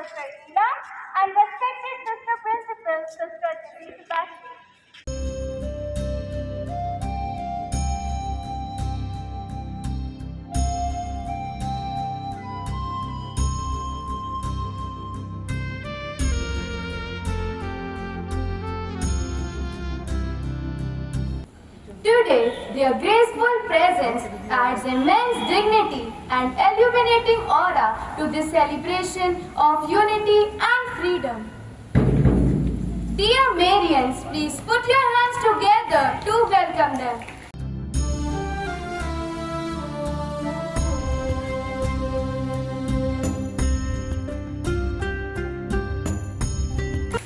Dr. Ina, and respected Sister Principal, Sister Sebastian. Today, their graceful presence adds immense dignity and illuminating aura to this celebration of unity and freedom. Dear Marians, please put your hands together to welcome them.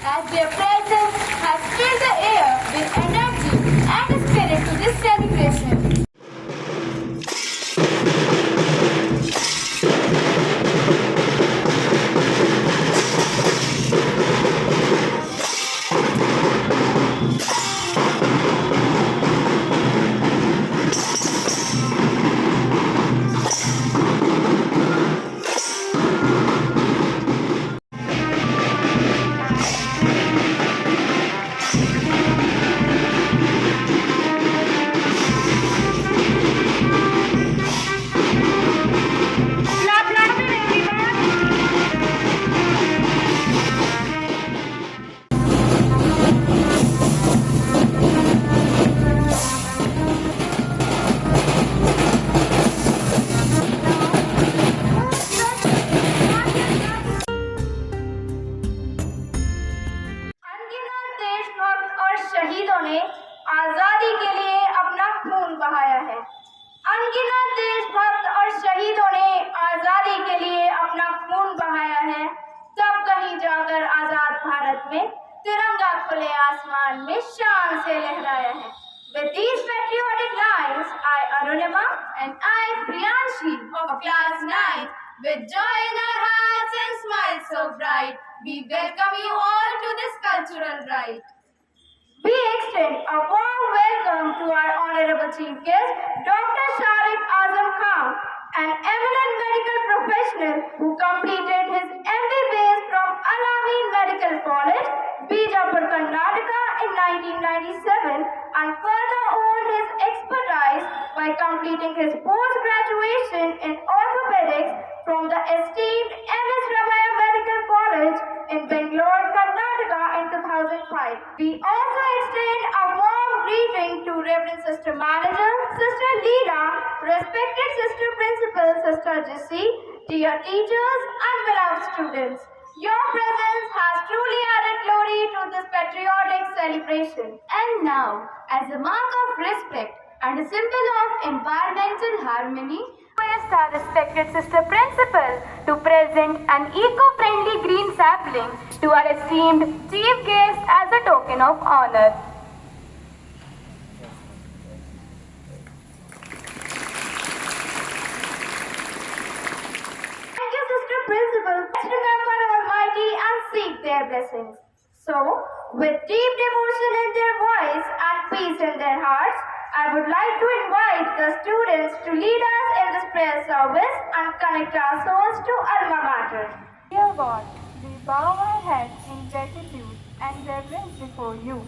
As their presence has filled the air with energy and spirit to this celebration. अनगिनत देशभक्त और शहीदों ने आजादी के लिए अपना खून बहाया है। अनगिनत देशभक्त और शहीदों ने आजादी के लिए अपना खून बहाया है। तब कहीं जाकर आजाद भारत में तिरंगा खुले आसमान में शान से लहराया है। With these patriotic lines, I Arunima And I, Priyanshi, of class 9, with joy in our hearts and smiles so bright, we welcome you all to this cultural rite. we extend a warm welcome to our honorable chief guest, Dr. Shariq Azam Khan, an eminent medical professional who completed his MBBS from Al-Amin Medical College, Bijapur, Karnataka in 1997 and further honed his expertise by completing his post-graduation in orthopedics from the esteemed M.S. Ramaya Medical College in Bangalore, Karnataka in 2005. We also extend a warm greeting to Reverend Sister Manager, Sister Leela, respected Sister Principal, Sister Jissi, dear teachers and beloved students. Your presence has truly added glory to this patriotic celebration. And now, as a mark of respect and a symbol of environmental harmony, Request our respected Sister Principal to present an eco-friendly green sapling to our esteemed chief guest as a token of honor. Thank you, Sister Principal. Let's remember Almighty and seek their blessings. So, with deep devotion in their voice and peace in their hearts, I would like to invite the students to lead us in this prayer service and connect our souls to Alma Mater. Dear God, we bow our heads in gratitude and reverence before you.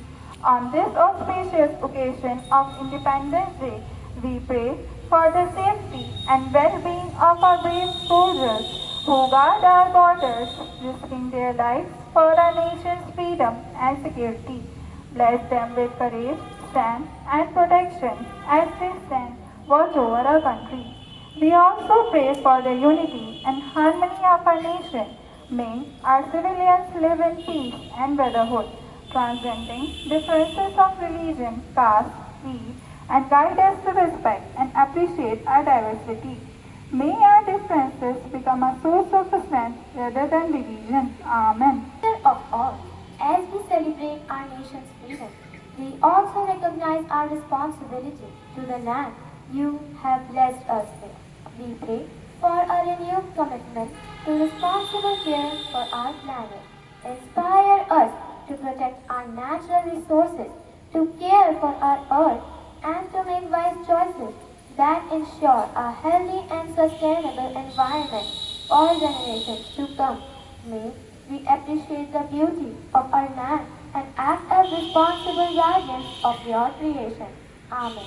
On this auspicious occasion of Independence Day, we pray for the safety and well-being of our brave soldiers who guard our borders, risking their lives for our nation's freedom and security. Bless them with courage, strength, and protection as they stand watch over our country. We also pray for the unity and harmony of our nation. May our civilians live in peace and brotherhood, transcending differences of religion, caste, creed, and guide us to respect and appreciate our diversity. May our differences become a source of strength rather than division. Amen. Of all, as we celebrate our nation's freedom, we also recognize our responsibility to the land you have blessed us with. We pray for a renewed commitment to responsible care for our planet. Inspire us to protect our natural resources, to care for our earth, and to make wise choices that ensure a healthy and sustainable environment for generations to come. May we appreciate the beauty of our land and act as responsible guardians of your creation. Amen.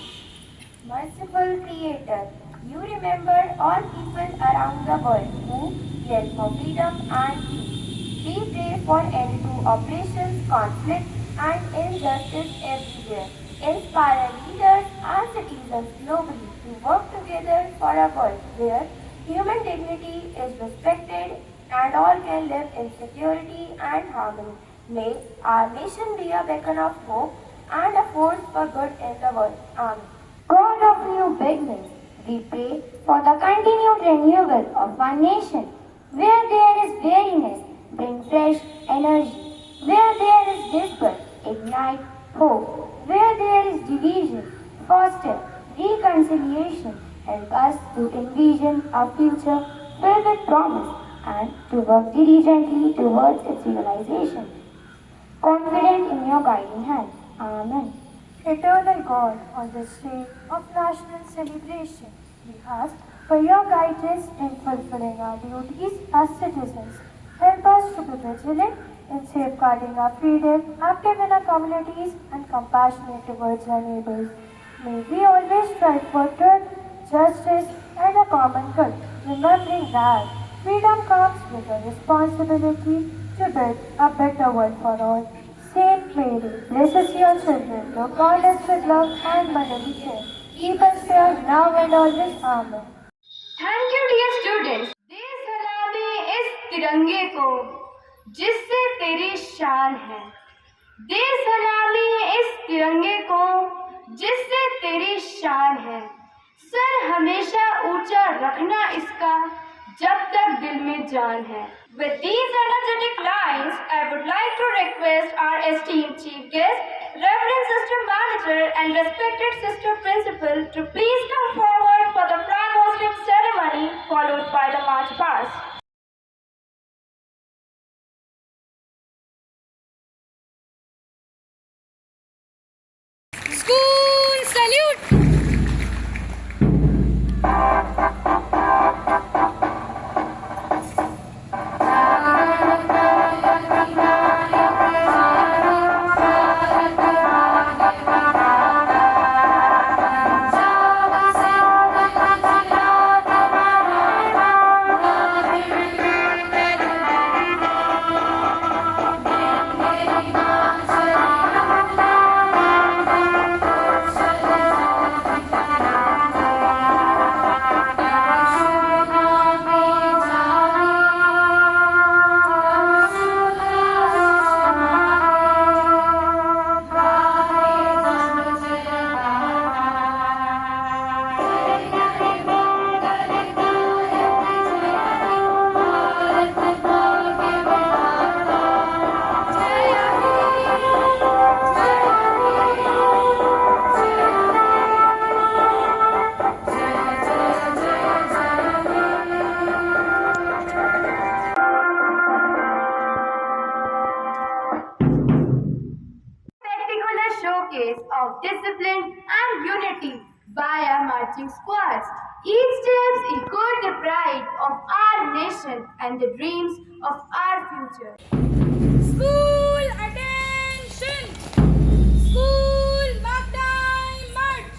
Merciful Creator, you remember all people around the world who yell for freedom and peace. We pray for end to oppressions, conflict, and injustice everywhere. Inspire leaders and citizens globally to work together for a world where human dignity is respected and all can live in security and harmony. May our nation be a beacon of hope and a force for good in the world. Amen. God of new beginnings, we pray for the continued renewal of our nation. Where there is weariness, bring fresh energy. Where there is despair, ignite hope. Where there is division, foster reconciliation. Help us to envision a future filled with promise and to work diligently towards its realization. Confident in your guiding hand. Amen. Eternal God, on this day of national celebration, we ask for your guidance in fulfilling our duties as citizens. Help us to be vigilant in safeguarding our freedom, active in our communities, and compassionate towards our neighbors. May we always strive for truth, justice, and a common good, remembering that freedom comes with a responsibility to build a better world for all. Saint Mary, bless your children, Lord guard us with love and motherly care. Keep us pure now and always. Amen. Thank you, dear students. दे सलामी इस तिरंगे को जिससे तेरी शान है. दे सलामी इस तिरंगे को जिससे तेरी शान है. सर हमेशा ऊंचा रखना इसका जब तक दिल में जान है. With these energetic lines, I would like to request our esteemed chief guest, Reverend Sister Manager and respected Sister Principal to please come forward for the flag hosting ceremony followed by the march past. School salute! Showcase of discipline and unity by our marching squads. Each steps echoed the pride of our nation and the dreams of our future. School attention! School mark time march!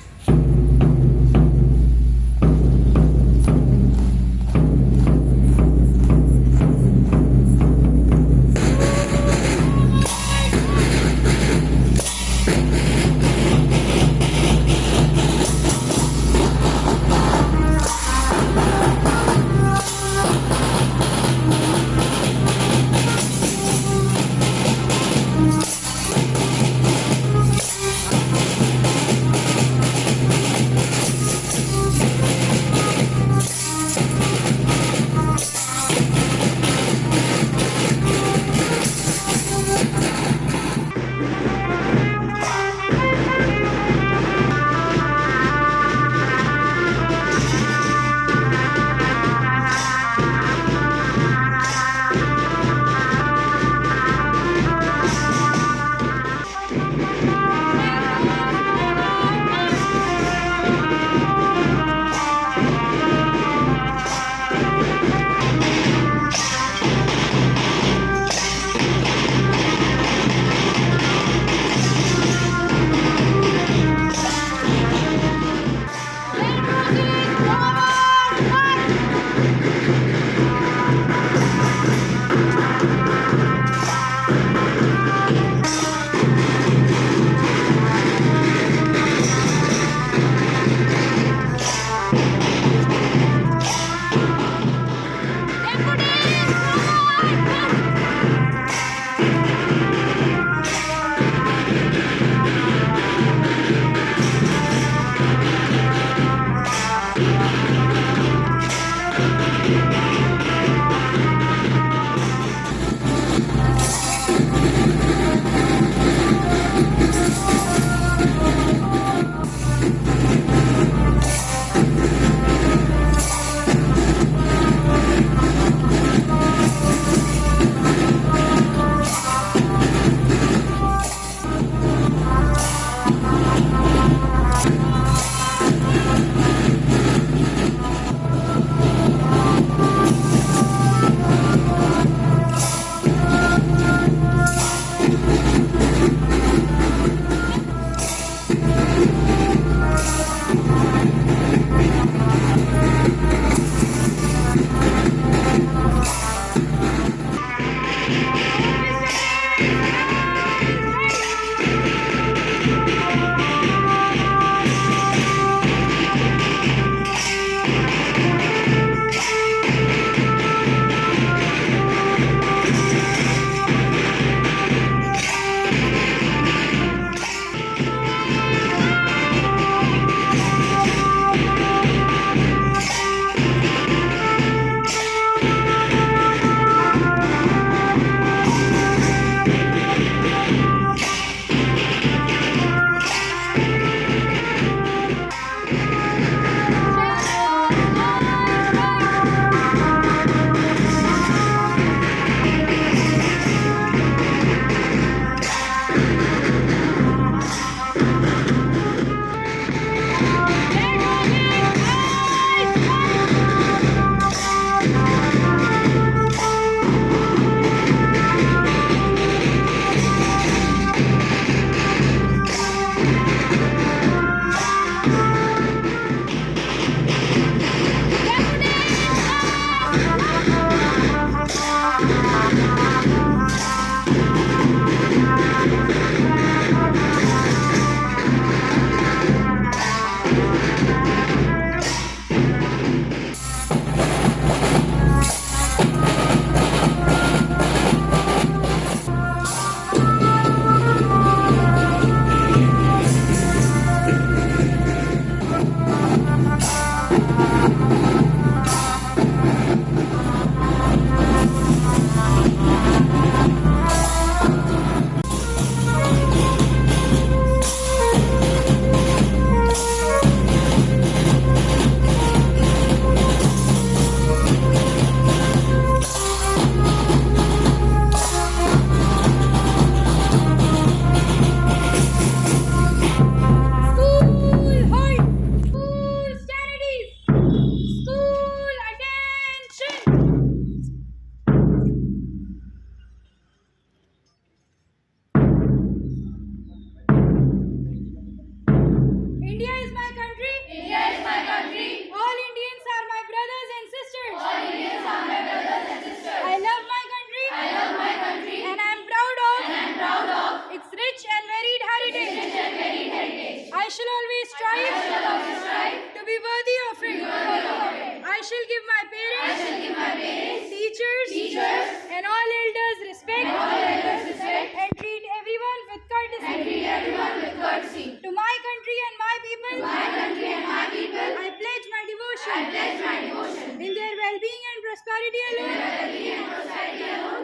prosperity alone.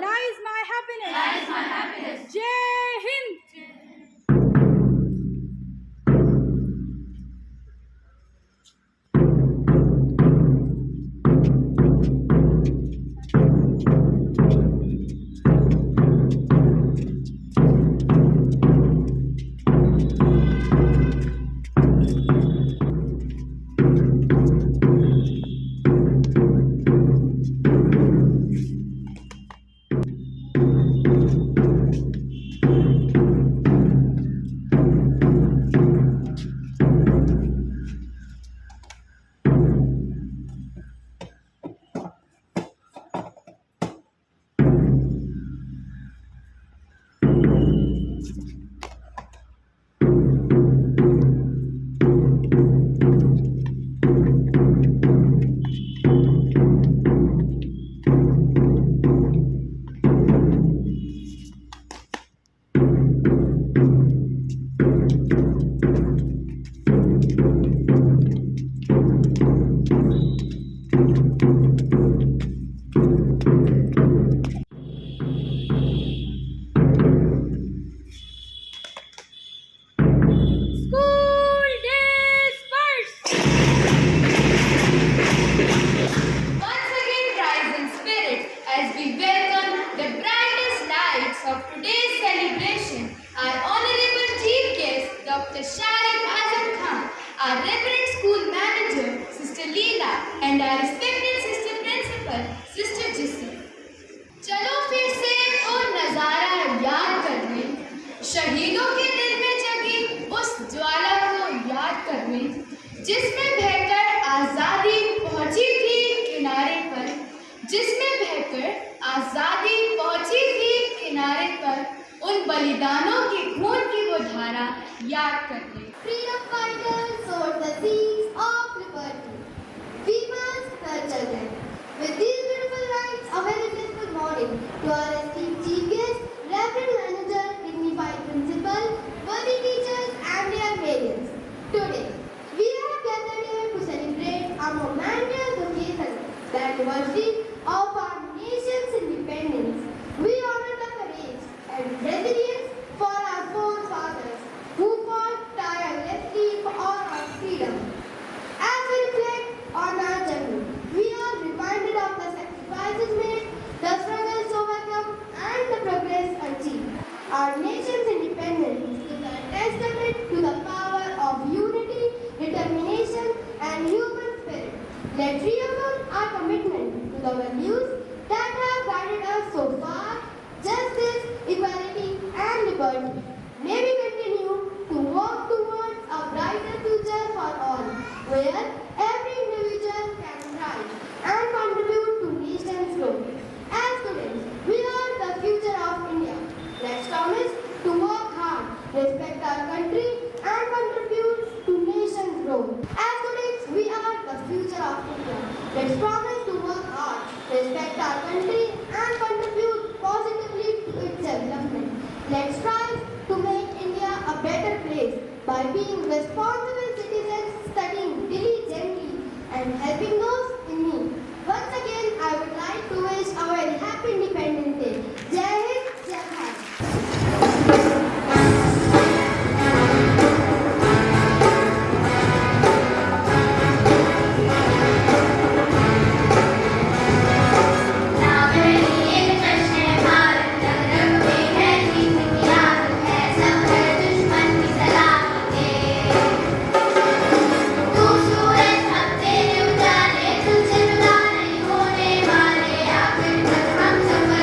Lies my happiness. Jai Hind. School days first. Once again rise in spirit as we welcome the brightest lights of today's celebration, our honorable chief guest, Dr. Sharik Azam Khan, our reverend school manager, Sister Leela, and our respected sister principal, Sister Jissi. चलो फिर से वो नजारा याद करने, शहीदों के दिल में जगी उस ज्वाला को याद करने, जिसमें बहकर आजादी पहुंची थी किनारे पर, जिसमें बहकर आजादी पहुंची थी किनारे पर, उन बलिदानों के खून की वो धारा याद करने. Freedom fighters sowed the seeds of liberty. We must nurture them. With these beautiful rites, a very blissful morning to our esteemed chief guest, Reverend Manager, dignified principal, worthy teachers, and their parents. Today, we are gathered here to celebrate a momentous occasion, the anniversary of our nation's independence. We honor the courage and resilience for our forefathers who fought tirelessly for our freedom. As we reflect on our journey, we are reminded of the sacrifices made, the struggles overcome, and the progress achieved. Our nation's independence is a testament to the power of unity, determination, and human spirit. Let's reaffirm our commitment to the values that have guided us so far: justice, equality, and liberty. May we continue to work towards a brighter future for all, where every individual can thrive and contribute to nation's growth. As students, we are the future of India. Let's promise to work hard, respect our country, and contribute to nation's growth. As students, we are the future of India. Let's promise to work hard, respect our country, and contribute positively to its development. Let's strive to make India a better place by being responsible citizens, studying diligently, and helping those in need. Once again, I would like to wish a very happy Independence Day. Jai Hind, Jai Bharat. हम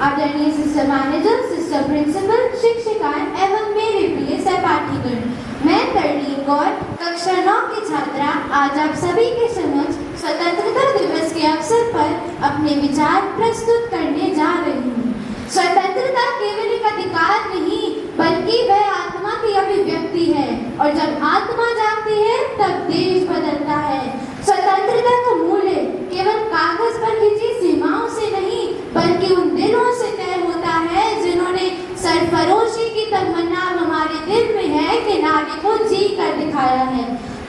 आदरणीय sister manager, sister principal, शिक्षिकाएं एवं मेरे प्रिय सहपाठीगण, मैं तरलीन कौर कक्षा 9 की छात्रा आज आप सभी के समक्ष स्वतंत्रता दिवस के अवसर पर अपने विचार प्रस्तुत करने जा रही हूँ। स्वतंत्रता केवल एक अधिकार नहीं बल्कि वह आत्मा की अभिव्यक्ति है और जब आत्मा जागती है तब देश बदलता है। स्वतंत्रता का मूल्य केवल कागज पर खिंची सीमाओं से नहीं बल्कि उन दिलों से तय होता है जिन्होंने सरफरोशी की तमन्ना हमारे दिल में है कि नारे को जी कर दिखाया है।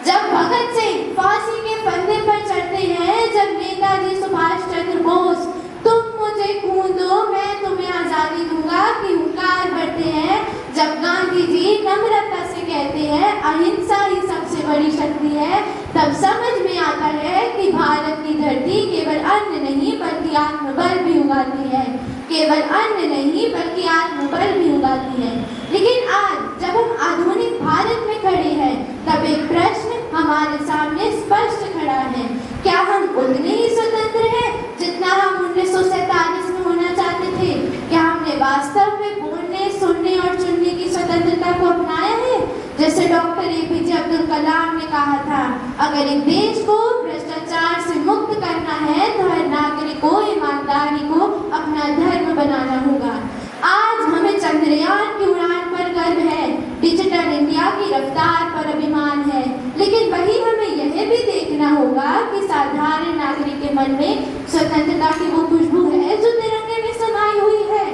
जब भगत सिंह फांसी के फंदे पर चढ़ते हैं, जब नेताजी सुभाष चंद्र बोस तुम मुझे खून दो मैं तुम्हें आजादी दूंगा की हुंकार भरते हैं, जब गांधी जी नम्रता से कहते हैं अहिंसा ही सबसे बड़ी शक्ति है, तब समझ में आता है कि भारत की धरती केवल अन्न नहीं बल्कि आत्मबल भी उगाती है, केवल अन्न नहीं बल्कि आत्मबल भी उगाती है। लेकिन आज जब हम आधुनिक भारत में खड़े हैं तब एक प्रश्न हमारे सामने स्पष्ट खड़ा है, क्या हम उतने ही स्वतंत्र हैं जितना हम 1947 में होना चाहते थे? क्या हमने वास्तव में बोलने, सुनने और चुनने की स्वतंत्रता को अपनाया है? जैसे डॉक्टर एपीजे अब्दुल कलाम ने कहा था, अगर एक देश को भ्रष्टाचार से मुक्त करना है तो हर नागरिक को ईमानदारी को अपना धर्म बनाना होगा। आज हमें चंद्रयान की उड़ान पर गर्व है, डिजिटल इंडिया की रफ्तार पर अभिमान है, लेकिन वही हमें यह भी देखना होगा कि साधारण नागरिक के मन में स्वतंत्रता की वो खुशबू है जो तिरंगे में समाई हुई है।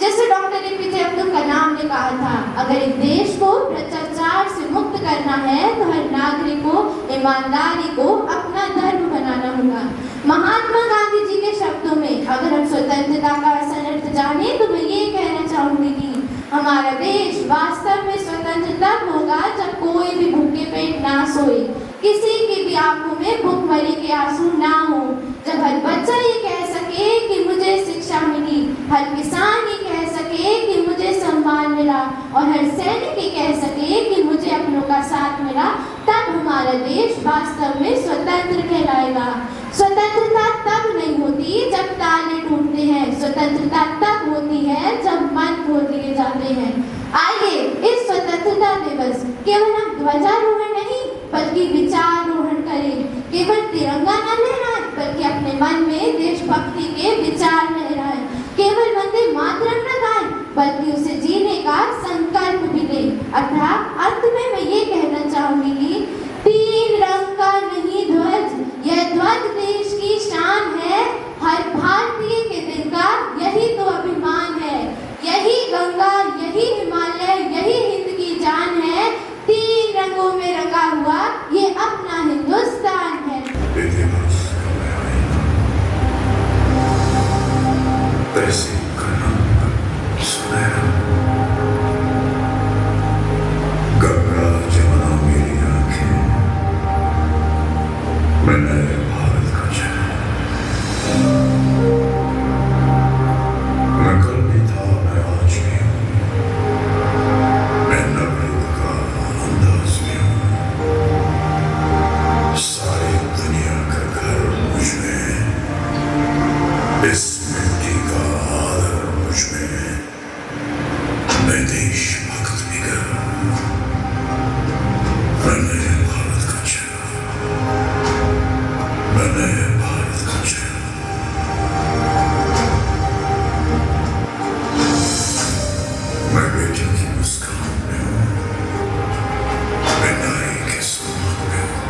जैसे डॉक्टर एपीजे अब्दुल कलाम ने कहा था, अगर एक देश को भ्रष्टाचार से मुक्त करना है तो हर नागरिक को ईमानदारी को अपना धर्म बनाना होगा। महात्मा गांधी जी के शब्दों में अगर हम स्वतंत्रता का असल अर्थ जाने तो मैं ये कहना चाहूंगी कि हमारा देश वास्तव में स्वतंत्र तब होगा जब कोई भी भूखे पेट ना सोए, किसी की भी आंखों में भूखमरी के आंसू ना हो, जब हर बच्चा ये कह सके कि मुझे शिक्षा मिली, हर किसान ये कह सके कि मुझे सम्मान मिला और हर सैनिक ये कह सके कि मुझे अपनों का साथ मिला, तब हमारा देश वास्तव में स्वतंत्र कहलाएगा। स्वतंत्रता तब नहीं होती जब ताले टूटते हैं, स्वतंत्रता तब होती है जब मन खोल दिए जाते हैं। आइए इस स्वतंत्रता दिवस केवल हम ध्वजारोहण नहीं बल्कि विचारोहण करें, केवल तिरंगा न लहराएं बल्कि अपने मन में देशभक्ति के विचार लहराएं, केवल वंदे मातरम न गाएं बल्कि उसे जीने का संकल्प भी लें। अर्थात अंत में मैं ये कहना चाहूंगी कि तीन रंग का नहीं ध्वज, यह ध्वज देश की शान है, हर भारतीय के दिल का यही तो अभिमान है, यही गंगा यही हिमालय यही हिंद की जान है, तीन रंगों में रंगा हुआ ये अपना हिंदुस्तान है। गंगा जमुना मेरी आंखें, मैं भारत का चेहरा, मैं कल भी था मैं आज भी हूँ, मैं नवयुग का अंदाज भी हूँ, सारी दुनिया का घर मुझ में है, इस मिट्टी का आदर मुझ में है, मैं देशभक्त भी कर रहा हूँ, मैं भारत का चेहरा, मैं भारत का चेहरा, मैं बेटी की मुस्कान में हूँ, मैं नारी के सम्मान में हूँ,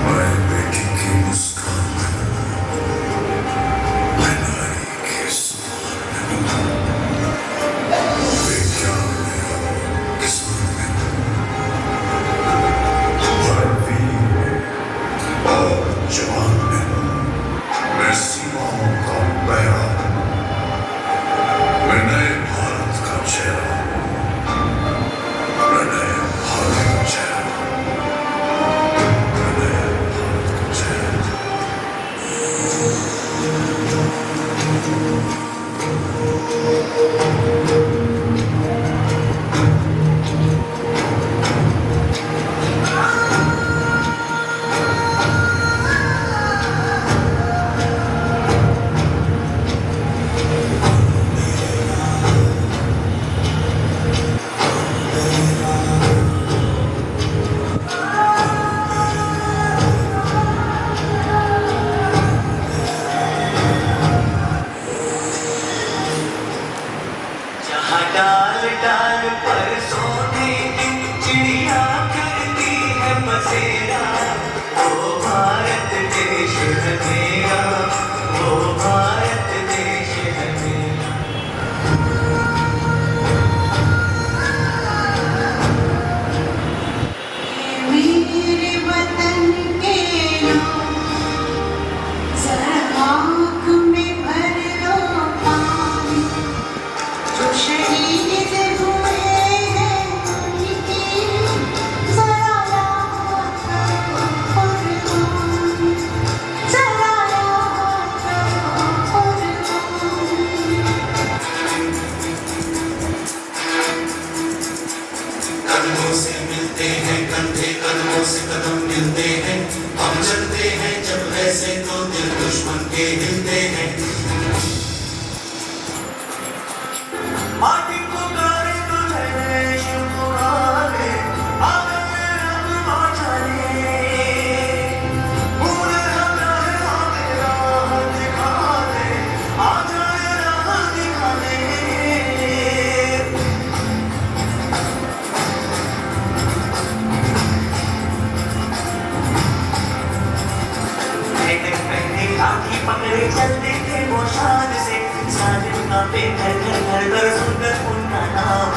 मैं बेटी की मुस्कान में हूँ, तेरा, वो भारत देश है मेरा। मेरे वतन के लोग जरा आँख में भर लो पानी, जो शहीद हुए हैं उनकी जरा याद करो कुर्बानी, जरा याद करो कुर्बानी। कदमों से मिलते हैं कंधे, कदमों से कदम मिलते हैं, हम चलते हैं जब ऐसे तो दिल दुश्मन के हिलते हैं। माटी पुकारे तुझे शुक्राने, आगे अब माचाने, भूले हमें हमें राह दिखा दे, आ जाए राह दिखा दे। पहले लाठी पकड़े चलते थे वो शान से, साजिद का पे घर घर घर घर सुनकर उनका नाम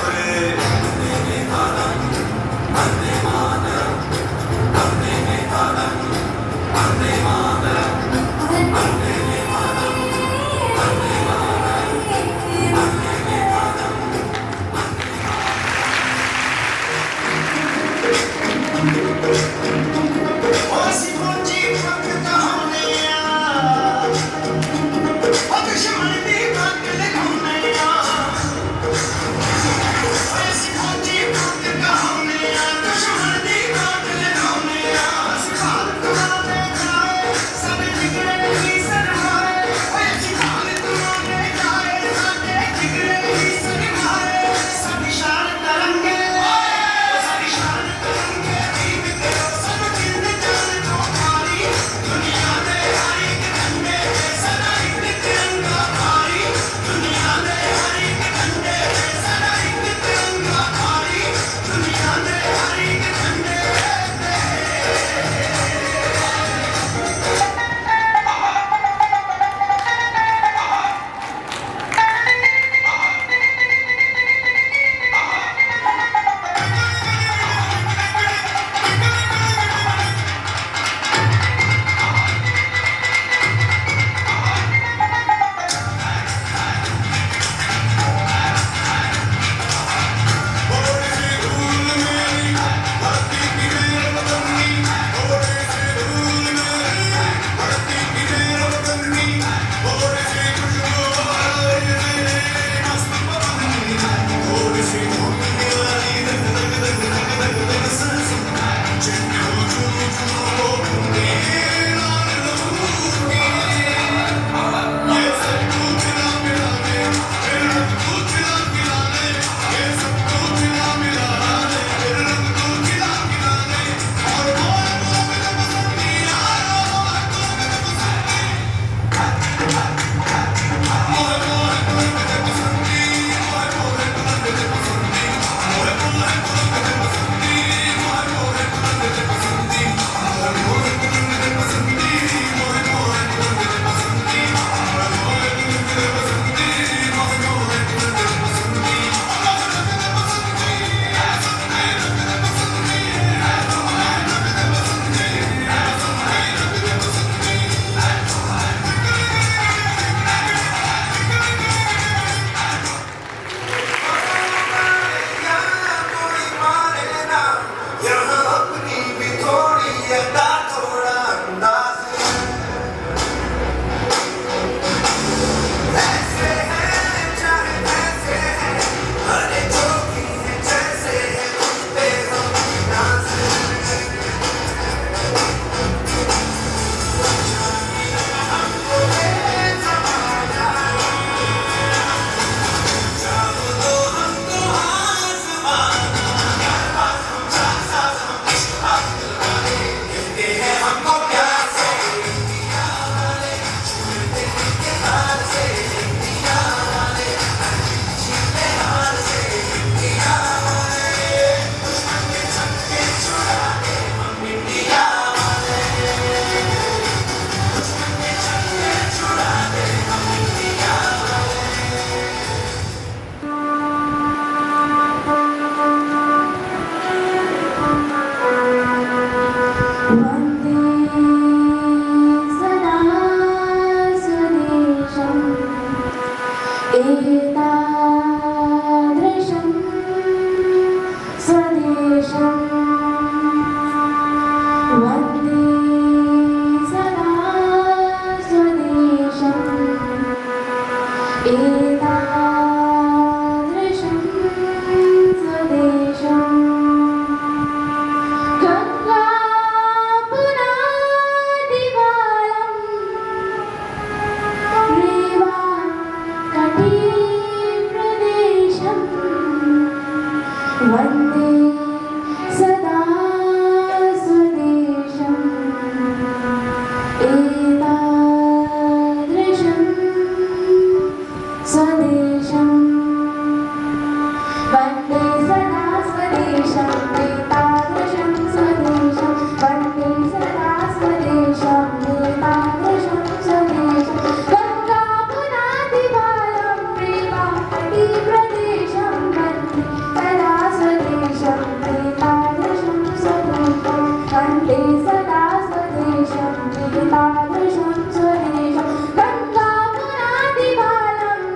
एतादृशं स्वदेशं गङ्गापुरादिबालं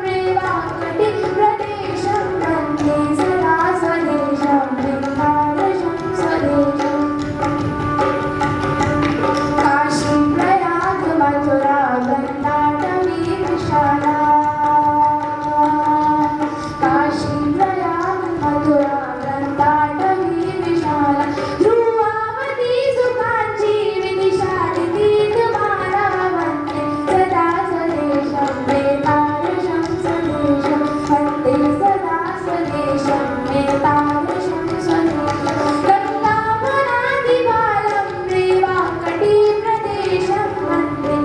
रेवाकटिप्रदेशं वन्दे सदा स्वदेशं एतादृशं स्वदेशम् काशी प्रयाग मथुरा गङ्गाटवी विशाला काशी प्रयाग मथुरा गङ्गाटवी विशाला ध्रुवावती सुकाञ्ची विदिशालि तीर्थमाला वन्दे सदा स्वदेशं एतादृशं स्वदेशं वन्दे सदा स्वदेशं एतादृशं स्वदेशं गङ्गापुरादिबालं रेवाकटिप्रदेशं वन्दे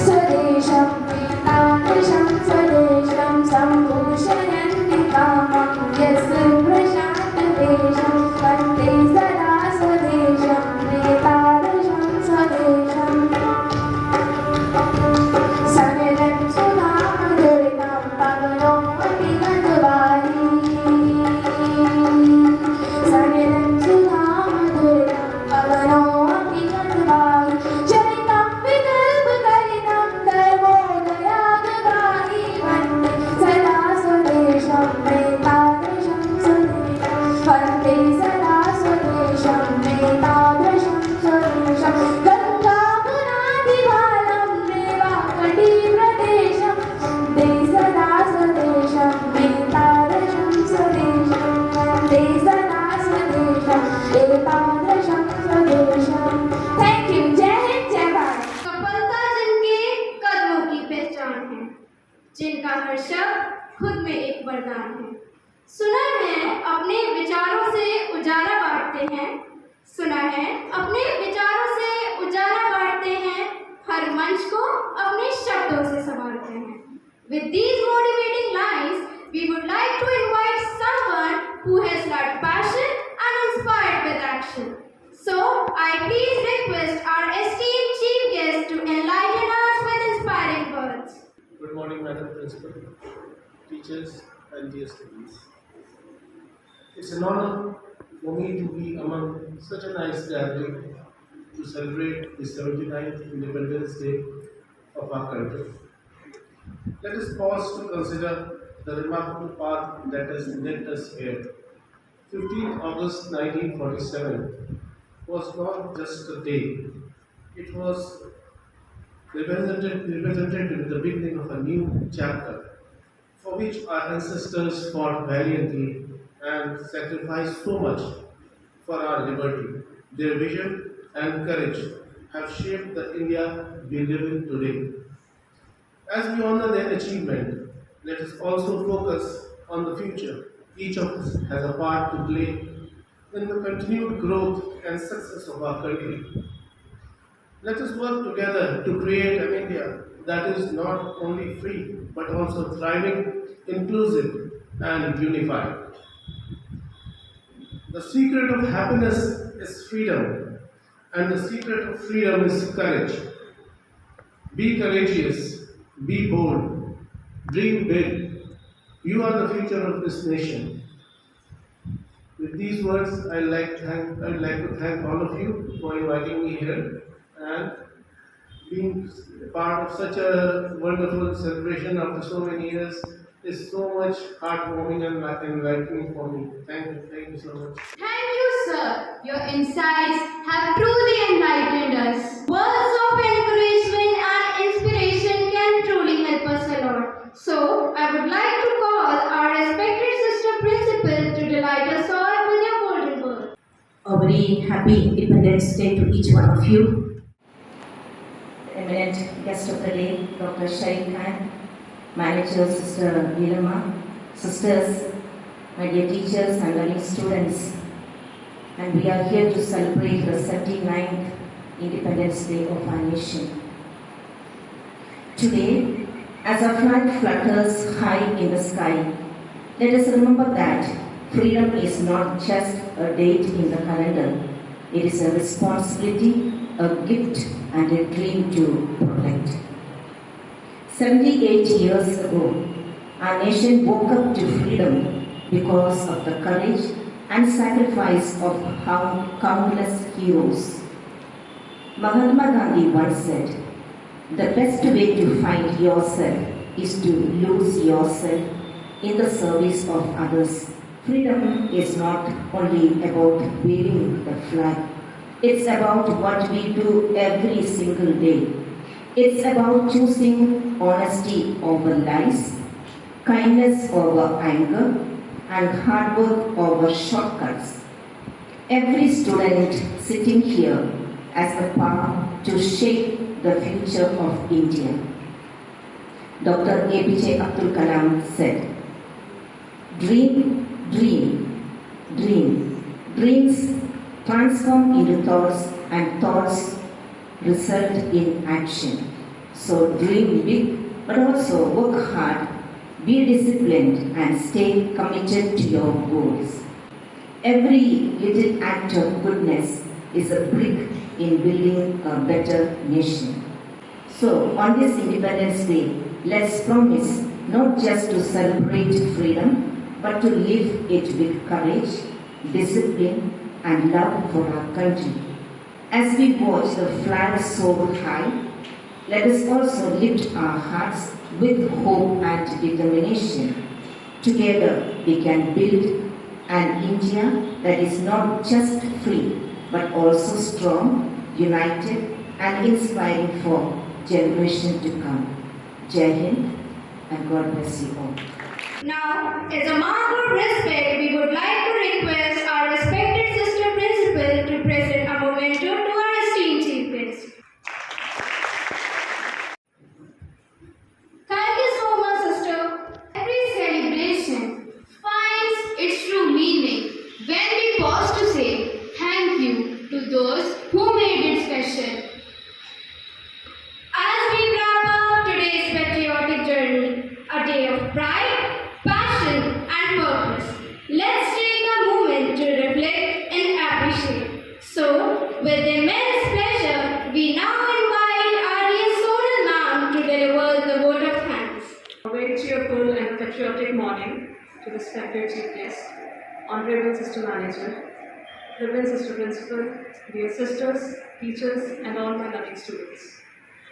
स्वदेशं एतादृशं स्वदेशं सम्भूषयन्ति कामं यस्य प्रशान्तदेशं वन्दे सदा स्वदेशं एतादृशं स्वदेशम् सनिलं सुधामधुरितं पवनोऽपि गन्धवारी सनिलं सुधामधुरितं पवनोऽपि गन्धवारी चरितं विकल्पकलितं धर्मोदयागवाही वन्दे सदा स्वदेशं एतादृशं स्वदेशं वन्दे सदा स्वदेशं एतादृशं स्वदेशं गङ्गापुरादिबालं रेवाकटिप्रदेशं वन्दे सदा स्वदेशं एतादृशं स्वदेशं वन्दे सदा स्वदेशं एतादृशं स्वदेशं थैंक यू जय हिंद जय भारत सफलता जिनके कदमों की पहचान है, जिनका हर शब्द खुद में एक वरदान है। सुना है अपने विचारों से उजाला बांटते हैं, सुना है अपने विचारों से उजाला बांटते हैं, हर मंच को अपने शब्दों से संवारते हैं। With these motivating lines, we would like to invite someone who has got passion and inspired with action. So, I please request our esteemed chief guest to enlighten us with inspiring words. Good morning, Madam Principal, teachers, and dear students. It's an honor for me to be among such a nice gathering to celebrate the 79th Independence Day of our country. Let us pause to consider the remarkable path that has led us here. 15th August 1947 was not just a day, it was represented the beginning of a new chapter for which our ancestors fought valiantly and sacrificed so much for our liberty. Their vision and courage have shaped the India we live in today. As we honor their achievement, let us also focus on the future. Each of us has a part to play in the continued growth and success of our country. Let us work together to create an India that is not only free but also thriving, inclusive, and unified. The secret of happiness is freedom, and the secret of freedom is courage. Be courageous, be bold, dream big. You are the future of this nation. With these words, I would like to thank all of you for inviting me here and being part of such a wonderful celebration after so many years is so much heartwarming and enlightening for me. Thank you so much. Thank you, sir. Your insights have truly enlightened us. Words of encouragement and inspiration can truly help us a lot. So, I would like to call our respected sister principal to delight us all with your golden word. A very happy Independence Day to each one of you. Eminent guest of the day, Dr. Sharik Khan, Manager Sister Neelama, sisters, my dear teachers and learning students, and we are here to celebrate the 79th Independence Day of our nation. Today, as our flag flutters high in the sky, let us remember that freedom is not just a date in the calendar. It is a responsibility, a gift, and a dream to protect. 78 years ago, our nation woke up to freedom because of the courage and sacrifice of countless heroes. Mahatma Gandhi once said, the best way to find yourself is to lose yourself in the service of others. Freedom is not only about waving the flag, it's about what we do every single day. It's about choosing honesty over lies, kindness over anger, and hard work over shortcuts. Every student sitting here has the power to shape the future of India. Dr. APJ Abdul Kalam said, dream, dream, dream. Dreams transform into thoughts and thoughts result in action. So dream big, but also work hard, be disciplined and stay committed to your goals. Every little act of goodness is a brick in building a better nation. So on this Independence Day, let's promise not just to celebrate freedom, but to live it with courage, discipline and love for our country. As we watch the flag soar high, let us also lift our hearts with hope and determination. Together we can build an India that is not just free, but also strong, united and inspiring for generations to come. Jai Hind and God bless you all. Now, as a mark of respect, we would like to request our respected sister principal to present a memento to our esteemed chief guest. Thank you so much, sister. Every celebration finds its true meaning when we pause to say thank you to those who made it special. As we wrap up today's patriotic journey, a day of pride, passion and purpose, let's take a moment to reflect and appreciate. So, with immense pleasure, we now invite our dear Sonal Ma'am to deliver the vote of thanks. A very cheerful and patriotic morning to respected chief guest, honorable sister manager, reverend sister principal, dear sisters, teachers and all my loving students.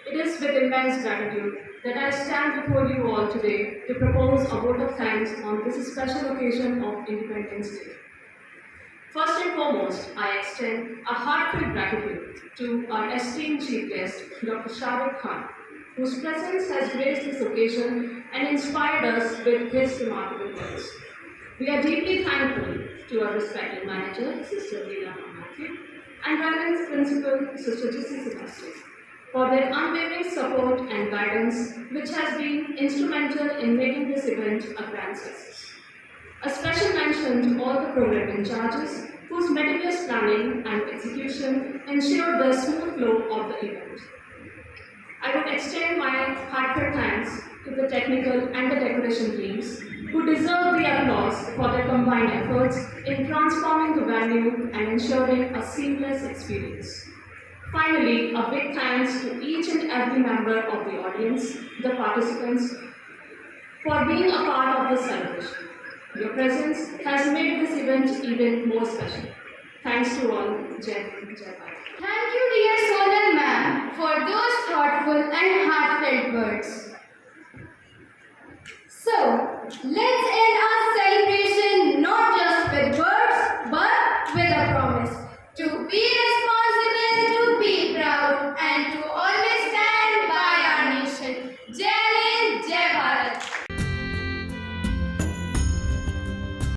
It is with immense gratitude that I stand before you all today to propose a vote of thanks on this special occasion of Independence Day. First and foremost, I extend a heartfelt gratitude to our esteemed chief guest, Dr. Sharik Khan, whose presence has graced this occasion and inspired us with his remarkable words. We are deeply thankful to our respected manager, Sister Leela Matthew, and Reverend Principal, Sister Jessie Sebastian, for their unwavering support and guidance, which has been instrumental in making this event a grand success. A special mention to all the program in charges, whose meticulous planning and execution ensured the smooth flow of the event. I would extend my heartfelt thanks to the technical and the decoration teams, who deserve the applause for their combined efforts in transforming the venue and ensuring a seamless experience. Finally, a big thanks to each and every member of the audience, the participants, for being a part of this celebration. Your presence has made this event even more special. Thanks to all. Jai Hind, Jai Bharat. Thank you, dear Sonal Ma'am, for those thoughtful and heartfelt words. So, let's